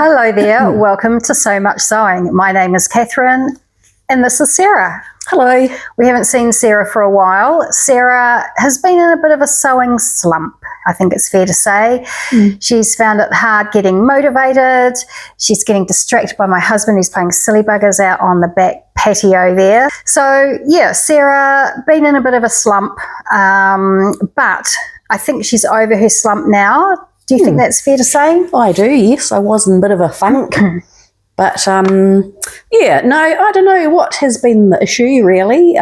Hello there, welcome to So Much Sewing. My name is Catherine and this is Sarah. Hello. We haven't seen Sarah for a while. Sarah has been in a bit of a sewing slump, I think it's fair to say. She's found it hard getting motivated. She's getting distracted by my husband who's playing silly buggers out on the back patio there. So yeah, Sarah, been in a bit of a slump, but I think she's over her slump now. Do you think that's fair to say? I do, yes. I was in a bit of a funk. But, yeah, no, I don't know what has been the issue, really.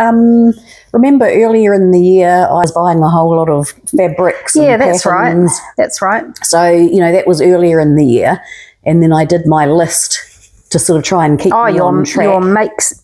Remember earlier in the year, I was buying a whole lot of fabrics and that's patterns. right. That's right. So, you know, that was earlier in the year. And then I did my list to sort of try and keep me on track.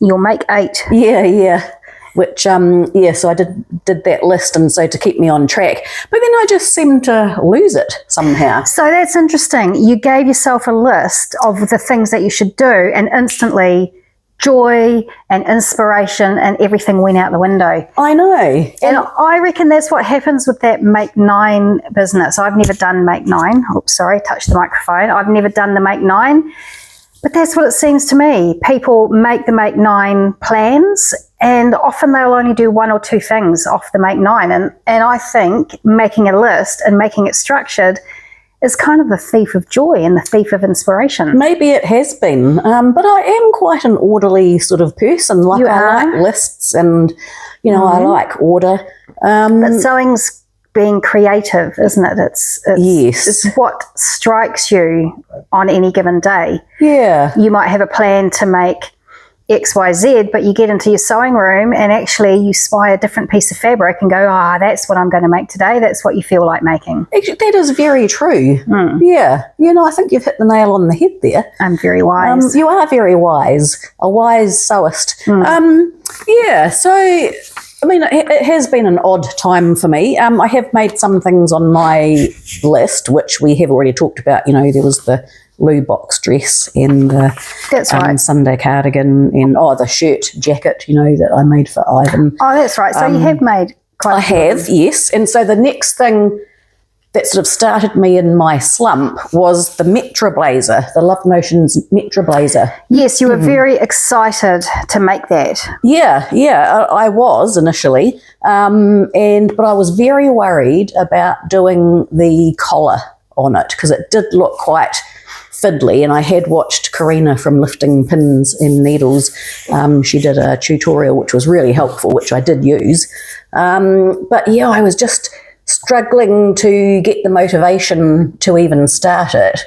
Your make 8. Yeah. Which, so I did that list, and so to keep me on track. But then I just seemed to lose it somehow. So that's interesting. You gave yourself a list of the things that you should do, and instantly joy and inspiration and everything went out the window. I know. And I reckon that's what happens with that Make 9 business. I've never done Make 9. Oops, sorry, touched the microphone. I've never done the Make 9. But that's what it seems to me. People make the Make 9 plans, and often they'll only do 1 or 2 things off the Make 9. And I think making a list and making it structured is kind of the thief of joy and the thief of inspiration. Maybe it has been, but I am quite an orderly sort of person. Like, I like lists and, you know, I like order. But sewing's being creative, isn't it? It's what strikes you on any given day. Yeah. You might have a plan to make X, Y, Z, but you get into your sewing room and actually you spy a different piece of fabric and go, that's what I'm going to make today. That's what you feel like making. Actually, that is very true. Yeah. You know, I think you've hit the nail on the head there. I'm very wise. You are very wise. A wise sewist. Yeah, so, I mean, it has been an odd time for me. I have made some things on my list, which we have already talked about. You know, there was the Lou box dress and the Sunday cardigan and, the shirt jacket, you know, that I made for Ivan. Oh, that's right. So you have made quite a few. I have, yes. And so the next thing that sort of started me in my slump was the Metra blazer, the Love Notions Metra blazer. Yes, you were very excited to make that. Yeah, I was initially, but I was very worried about doing the collar on it because it did look quite fiddly, and I had watched Karina from Lifting Pins and Needles. She did a tutorial which was really helpful, which I did use. But yeah, I was just struggling to get the motivation to even start it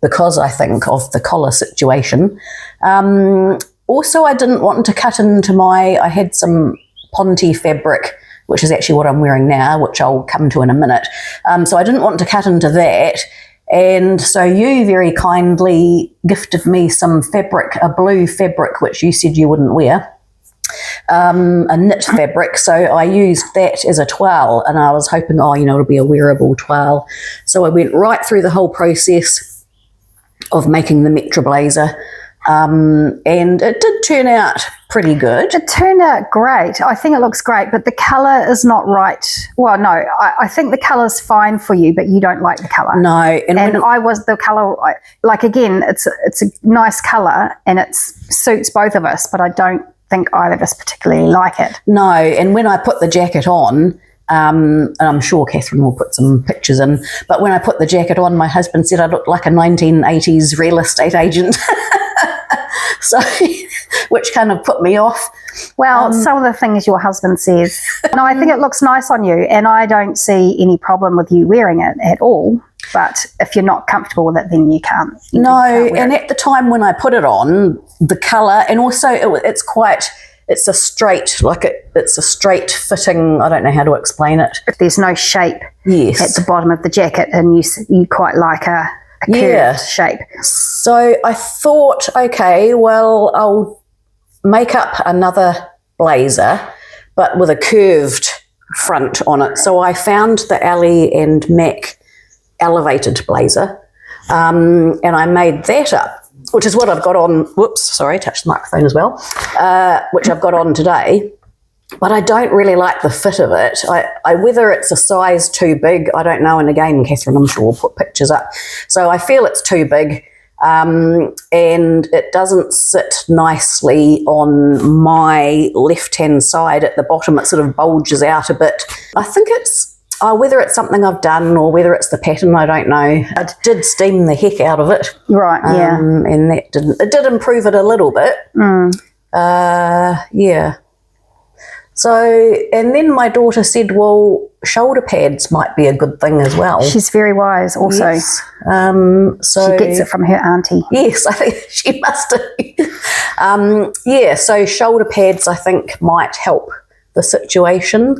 because I think of the collar situation. Also, I didn't want to cut into I had some Ponte fabric, which is actually what I'm wearing now, which I'll come to in a minute. So I didn't want to cut into that. And so you very kindly gifted me some fabric, a blue fabric, which you said you wouldn't wear. A knit fabric, so I used that as a toile, and I was hoping, it'll be a wearable toile. So I went right through the whole process of making the Metra blazer, and it did turn out pretty good. It turned out great. I think it looks great, but the colour is not right. Well, no, I think the colour's fine for you, but you don't like the colour. No. And the colour, again, it's a nice colour, and it suits both of us, but I don't think either of us particularly like it. No, and when I put the jacket on, and I'm sure Catherine will put some pictures in, but when I put the jacket on, my husband said I looked like a 1980s real estate agent. So, which kind of put me off. Well, some of the things your husband says. No, I think it looks nice on you, and I don't see any problem with you wearing it at all. But if you're not comfortable with it, then you can't. And at the time when I put it on, the colour, and also it's a straight, it's a straight fitting, I don't know how to explain it. There's no shape at the bottom of the jacket, and you quite like a curved shape. So I thought, okay, well, I'll make up another blazer, but with a curved front on it. So I found the Ellie and Mac elevated blazer, and I made that up, which is what I've got on. Whoops, sorry, touched the microphone as well. Which I've got on today. but I don't really like the fit of it. I whether it's a size too big, I don't know. And again, Catherine, I'm sure will put pictures up. So I feel it's too big, and it doesn't sit nicely on my left-hand side at the bottom. It sort of bulges out a bit. I think it's whether it's something I've done or whether it's the pattern, I don't know. I did steam the heck out of it. Right, yeah. And that did improve it a little bit. Yeah. So, and then my daughter said, well, shoulder pads might be a good thing as well. She's very wise also. Yes. So she gets it from her auntie. Yes, I think she must have. Yeah, so shoulder pads I think might help the situation.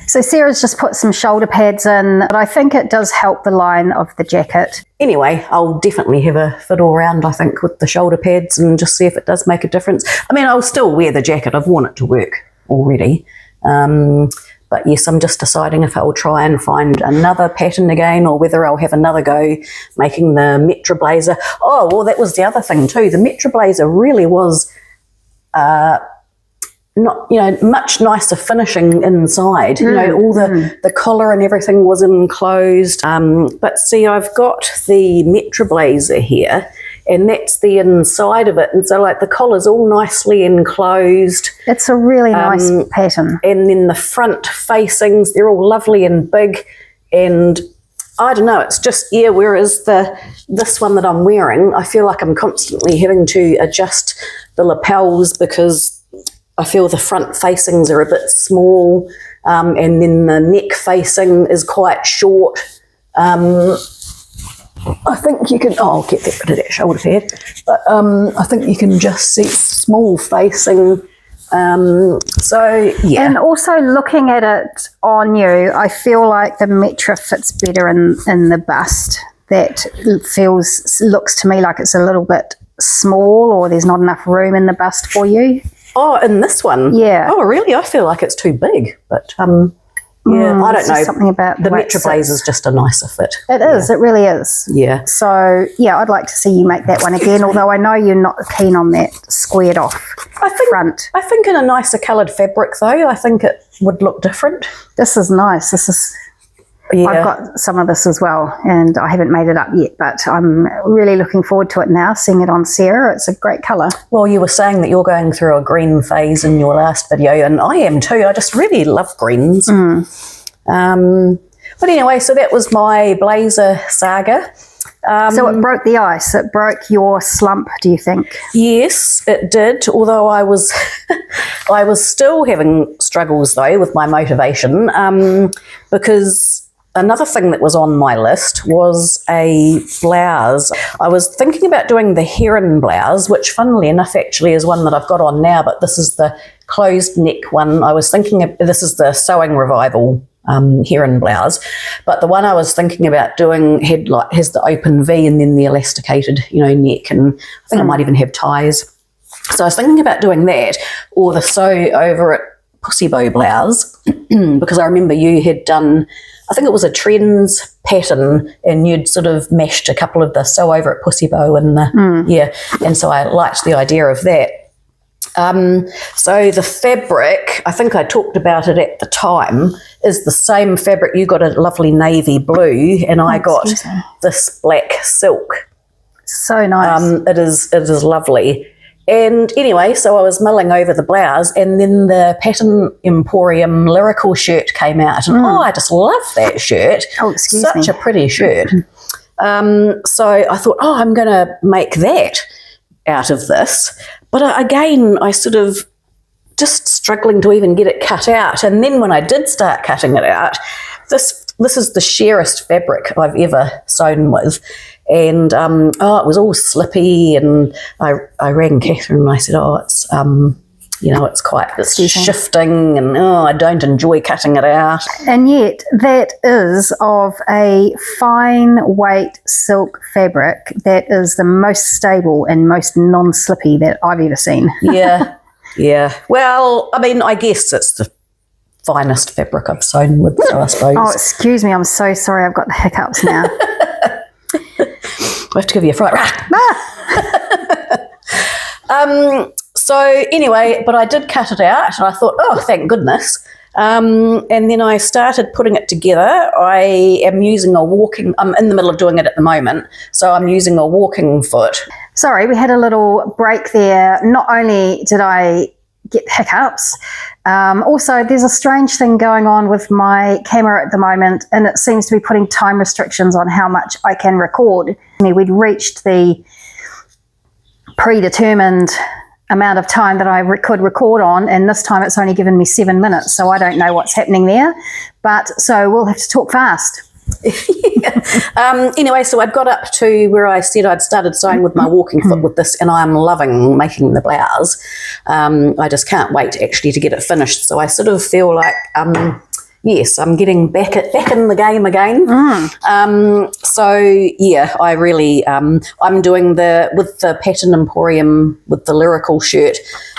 So Sarah's just put some shoulder pads in, but I think it does help the line of the jacket. Anyway, I'll definitely have a fiddle around, I think, with the shoulder pads and just see if it does make a difference. I mean, I'll still wear the jacket. I've worn it to work already. But yes, I'm just deciding if I'll try and find another pattern again or whether I'll have another go making the Metra blazer. Oh, well, that was the other thing too. The Metra blazer really was not, much nicer finishing inside. All the collar and everything was enclosed. But see, I've got the Metra blazer here, and that's the inside of it. And so like the collar's all nicely enclosed. It's a really nice pattern. And then the front facings, they're all lovely and big. And I don't know, it's just, whereas this one that I'm wearing, I feel like I'm constantly having to adjust the lapels because I feel the front facings are a bit small, and then the neck facing is quite short. I think you can, I'll get rid of that shoulder pad, but I think you can just see small facing. So, yeah. And also looking at it on you, I feel like the Metra fits better in the bust. That looks to me like it's a little bit small, or there's not enough room in the bust for you. Oh, in this one? Yeah. Oh, really? I feel like it's too big, but I don't know. Something about the Metra blazer is just a nicer fit. It is. It really is. Yeah. So I'd like to see you make that one again. Although I know you're not keen on that squared off front. I think in a nicer coloured fabric, though, I think it would look different. This is nice. This is. Yeah. I've got some of this as well, and I haven't made it up yet, but I'm really looking forward to it now, seeing it on Sarah. It's a great colour. Well, you were saying that you're going through a green phase in your last video, and I am too. I just really love greens. But anyway, so that was my blazer saga. So it broke the ice. It broke your slump, do you think? Yes, it did, although I was I was still having struggles, though, with my motivation, because another thing that was on my list was a blouse. I was thinking about doing the Heron blouse, which funnily enough actually is one that I've got on now, but this is the closed neck one. I was thinking of, this is the Sewing Revival Heron blouse, but the one I was thinking about doing has the open V and then the elasticated neck, and I think I might even have ties. So I was thinking about doing that, or the sew over it pussy bow blouse, because I remember you had done, I think it was a trends pattern, and you'd sort of meshed a couple of the sew over it pussy bow and and so I liked the idea of that. So the fabric, I think I talked about it at the time, is the same fabric. You got a lovely navy blue, and I got this black silk. So nice. It is lovely. And anyway, so I was mulling over the blouse, and then the Pattern Emporium Lyrical shirt came out, and I just love that shirt. Oh, excuse me. Such a pretty shirt. So I thought, I'm going to make that out of this. But again, I sort of just struggling to even get it cut out. And then when I did start cutting it out, this is the sheerest fabric I've ever sewn with. And it was all slippy, and I rang Catherine and I said, it's shifting, and I don't enjoy cutting it out. And yet that is of a fine weight silk fabric that is the most stable and most non-slippy that I've ever seen. Yeah. Well, I mean, I guess it's the finest fabric I've sewn with, so I suppose. Oh, excuse me, I'm so sorry, I've got the hiccups now. I have to give you a fright. So anyway, but I did cut it out and I thought, oh, thank goodness. And then I started putting it together. I am using I'm in the middle of doing it at the moment, so I'm using a walking foot. Sorry, we had a little break there. Not only did I get hiccups, also there's a strange thing going on with my camera at the moment, and it seems to be putting time restrictions on how much I can record. I mean, we'd reached the predetermined amount of time that I could record on, and this time it's only given me 7 minutes, so I don't know what's happening there, but so we'll have to talk fast. Anyway, so I'd got up to where I said I'd started sewing with my walking foot with this, and I'm loving making the blouse. I just can't wait actually to get it finished, so I sort of feel like yes, I'm getting back in the game again. So yeah, I really I'm doing with the pattern Emporium with the Lyrical shirt.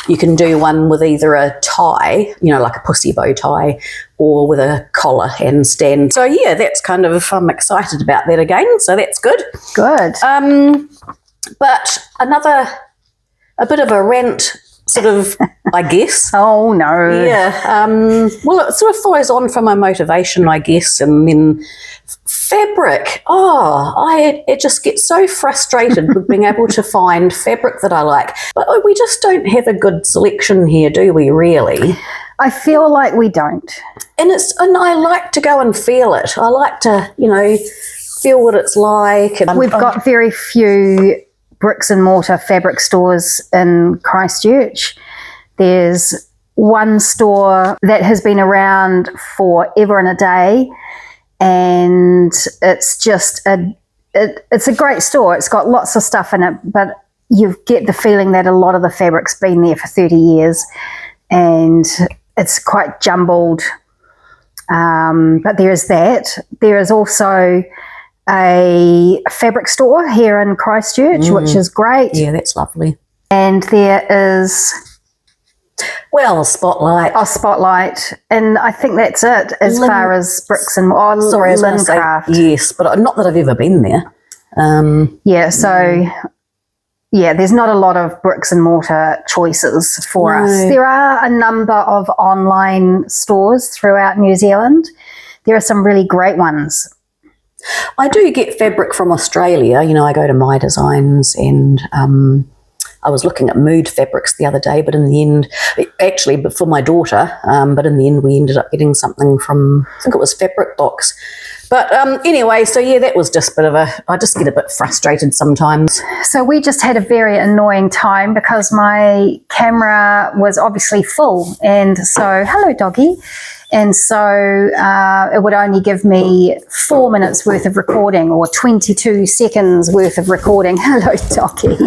You can do one with either a tie, like a pussy bow tie, or with a collar and stand. So yeah, that's kind of, I'm excited about that again. So that's good. Good. But a bit of a rant, sort of, I guess. Oh no. Yeah. Well, it sort of follows on from my motivation, I guess, and then fabric. It just gets so frustrated with being able to find fabric that I like. But we just don't have a good selection here, do we, really? I feel like we don't. And I like to go and feel it. I like to, feel what it's like. And We've got very few bricks and mortar fabric stores in Christchurch. There's one store that has been around forever and a day, and it's just it's a great store. It's got lots of stuff in it, but you get the feeling that a lot of the fabric's been there for 30 years and it's quite jumbled. But there is that. There is also a fabric store here in Christchurch, which is great. Yeah, that's lovely. And there is... Spotlight. Spotlight. And I think that's it as far as bricks and... Sorry, I was going to say craft. yes, but not that I've ever been there. There's not a lot of bricks and mortar choices for us. There are a number of online stores throughout New Zealand. There are some really great ones. I do get fabric from Australia. I go to My Designs, and I was looking at mood fabrics the other day, but in the end, actually for my daughter, but in the end we ended up getting something from, I think it was Fabric Box. But anyway, so yeah, that was just I just get a bit frustrated sometimes. So we just had a very annoying time because my camera was obviously full, and so, hello doggy. And so it would only give me 4 minutes worth of recording, or 22 seconds worth of recording. Hello, Docky.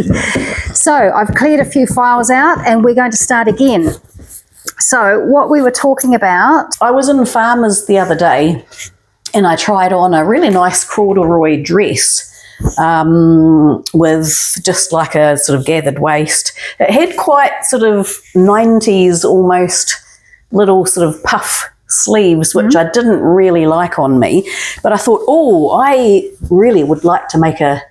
So I've cleared a few files out and we're going to start again. So what we were talking about... I was in Farmers the other day and I tried on a really nice corduroy dress with just like a sort of gathered waist. It had quite sort of 90s almost little sort of puff sleeves, which I didn't really like on me, but I thought, I really would like to make a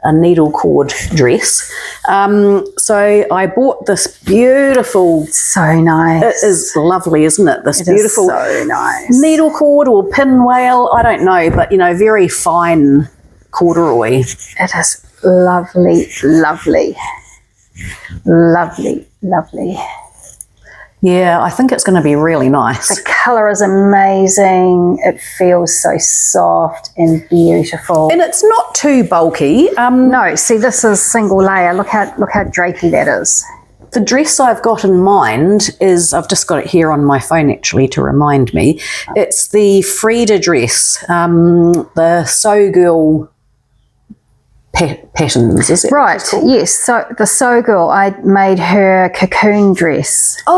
needle cord dress. So I bought this beautiful... So nice. It is lovely, isn't it? This beautiful so nice needle cord or pinwheel, I don't know, but very fine corduroy. It is lovely, lovely, lovely, lovely. Yeah, I think it's going to be really nice. The colour is amazing. It feels so soft and beautiful. And it's not too bulky. No, see, this is single layer. Look how drapey that is. The dress I've got in mind is, I've just got it here on my phone actually to remind me. It's the Frida dress, the Sew Girl patterns, is it? Right, yes. So the Sew Girl, I made her cocoon dress a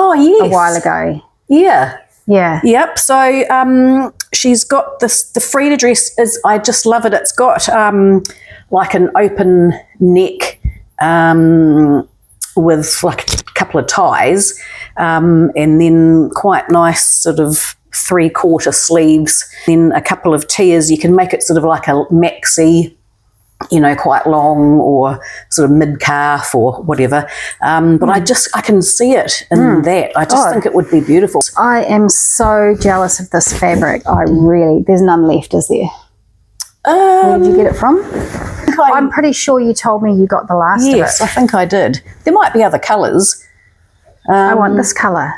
while ago. Yeah. Yeah. Yep. So she's got the Frida dress I just love it. It's got like an open neck with like a couple of ties and then quite nice sort of 3/4 sleeves, then a couple of tiers. You can make it sort of like a maxi quite long or sort of mid-calf or whatever. But I can see it in that. I just think it would be beautiful. I am so jealous of this fabric. There's none left, is there? Where did you get it from? I'm pretty sure you told me you got the last of it. Yes, I think I did. There might be other colours. I want this colour.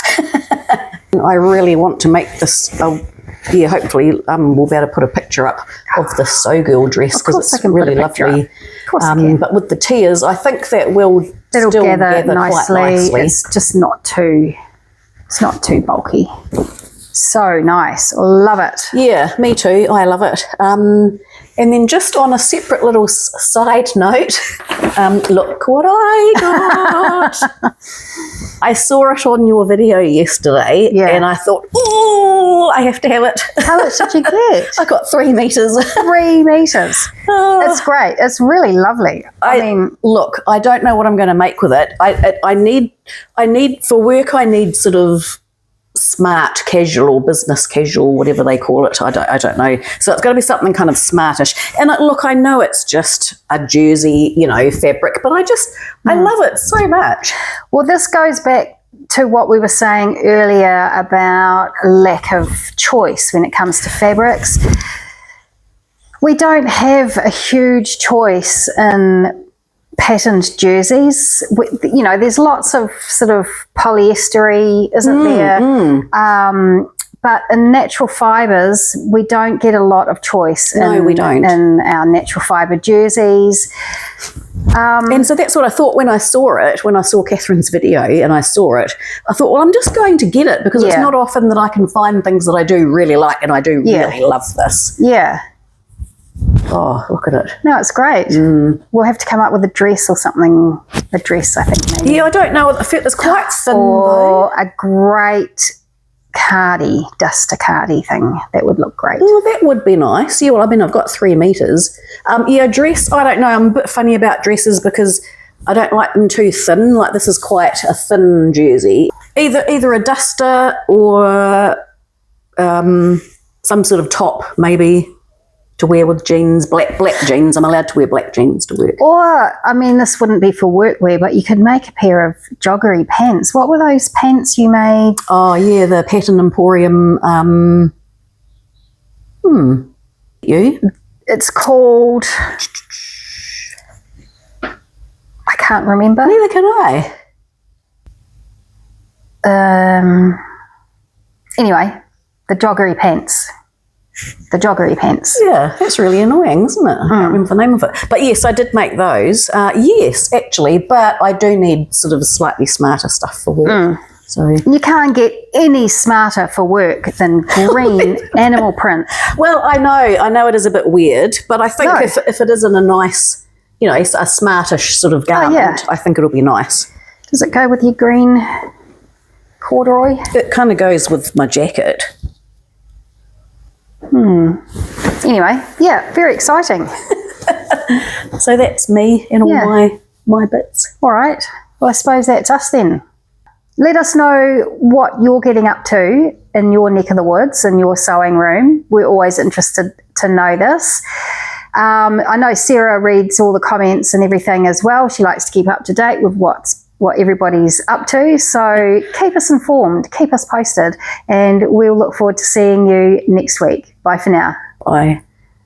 I really want to make this, hopefully we'll be able to put a picture up of the So Girl dress because it's really lovely. But with the tiers, I think that will It'll still gather quite nicely. It's just not too bulky. So nice. Love it. Yeah, me too. I love it. And then just on a separate little side note, look what I got. I saw it on your video yesterday and I thought, oh, I have to have it. How much did you get? I got 3 meters. 3 meters. It's great. It's really lovely. I mean, look, I don't know what I'm going to make with it. I need for work, I need sort of smart casual or business casual, whatever they call it. I don't know. So it's going to be something kind of smartish. And look, I know it's just a jersey, fabric, but I love it so much. Well, this goes back to what we were saying earlier about lack of choice when it comes to fabrics. We don't have a huge choice in patterned jerseys. There's lots of sort of polyestery, isn't there? But in natural fibres, we don't get a lot of choice. We don't. In our natural fibre jerseys. And so that's what I thought when I saw Catherine's video and I saw it. I thought, well, I'm just going to get it because it's not often that I can find things that I do really like, and I do really love this. Yeah. Oh, look at it. No, it's great. We'll have to come up with a dress or something. A dress, I think, maybe. Yeah, I don't know. It's quite thin, or a great duster cardi thing. That would look great. Well, that would be nice. Yeah, well, I mean, I've got 3 meters. Dress, I don't know. I'm a bit funny about dresses because I don't like them too thin. Like, this is quite a thin jersey. Either a duster or some sort of top, maybe, to wear with jeans, black jeans. I'm allowed to wear black jeans to work. Or, I mean, this wouldn't be for workwear, but you could make a pair of joggery pants. What were those pants you made? Oh, yeah, the pattern Emporium. You? It's called... I can't remember. Neither can I. Anyway, the joggery pants. The joggery pants. Yeah, that's really annoying, isn't it? I can't remember the name of it. But yes, I did make those. Yes, actually, but I do need sort of a slightly smarter stuff for work. So you can't get any smarter for work than green animal print. Well, I know it is a bit weird, but I think if it is in a nice, a smartish sort of garment, I think it'll be nice. Does it go with your green corduroy? It kind of goes with my jacket. Anyway, very exciting. So that's me and all my bits. All right. Well, I suppose that's us then. Let us know what you're getting up to in your neck of the woods, in your sewing room. We're always interested to know this. I know Sarah reads all the comments and everything as well. She likes to keep up to date with what everybody's up to. So keep us informed, keep us posted, and we'll look forward to seeing you next week. Bye for now. Bye.